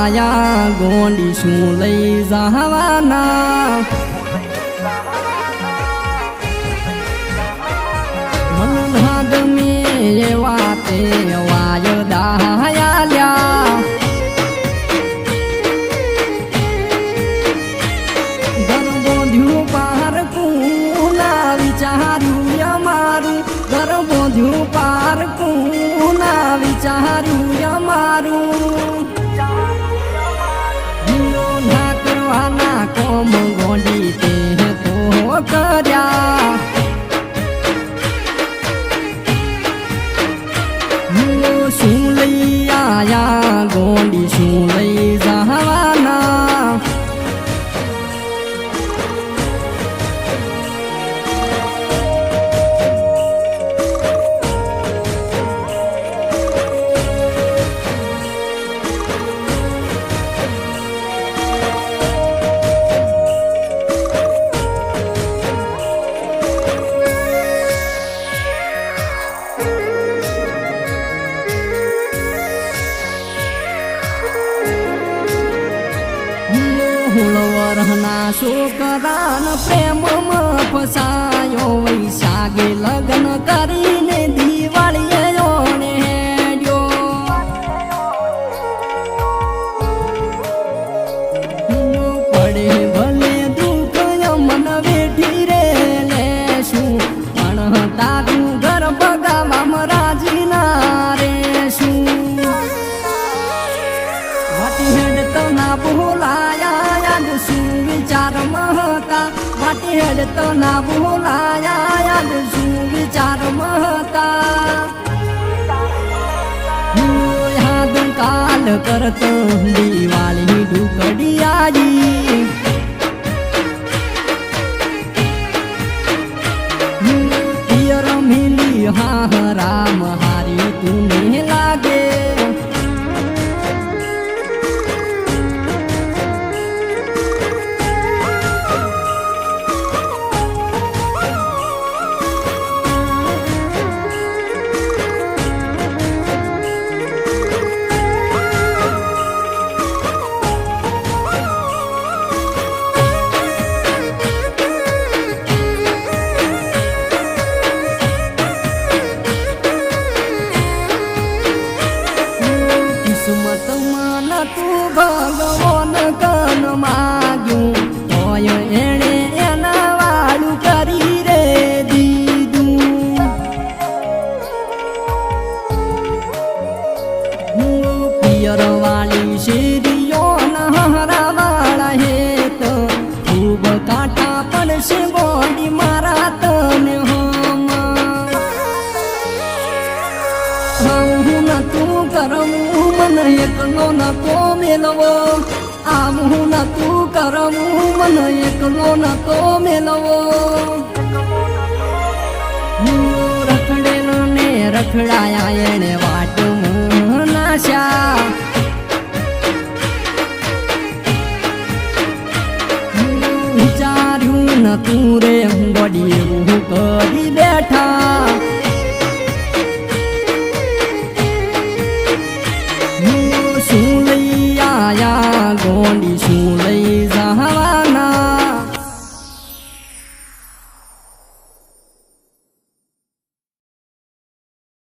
આયા ગોંડી શું લઈ જવાના મનભાદ મે એવા તે વાયદા આલ્યા ઘર બોધ્યું પારકું ના વિચાર્યું અમારું ઘર બોધ્યું પારકું ના વિચાર્યું અમારું ના કરવાના કોમ ગોંડી તે તો કર્યા શું લઈ આયા ગોંડી શું લઈ જવાના હુળવરના છોકરાન પ્રેમમાં ફસાયો વૈશાખે લગ્ન કરીને દિવાળીએ ઓણે હેડ્યો પડે ભલે દુઃખ મન વેઠી રે લેશું પણ તારું ઘર બગાવામાં રાજી ના રેશું વાટી હેડ તો ના ભૂલાયા શું વિચાર મહતા વાટી હેડ તો ના ભૂલાયા યાદ શું વિચાર મહતા યાદ કાલ કરતો દિવાળી ડુકડી આવી પિયર મિલી હા રામ હારી તું લાગે કિસ્મતમાં તું ભગવાન કન માગ્યું તોય એણે એના વાળું કરી રે દીધું પિયર વાળી શેરીઓ નહરા વાળા હે તો ખૂબ કાંટા પડશે ગોંડી મારા તને હું તું કરમું મને એકલો નતો મેલવો આવું નતું કરમું મને એકલો નતો મેલવો રખડેલો ને રખડાયા એને વાટ નાશા વિચાર્યું નતું રે ગોડી એવું કરી બેઠા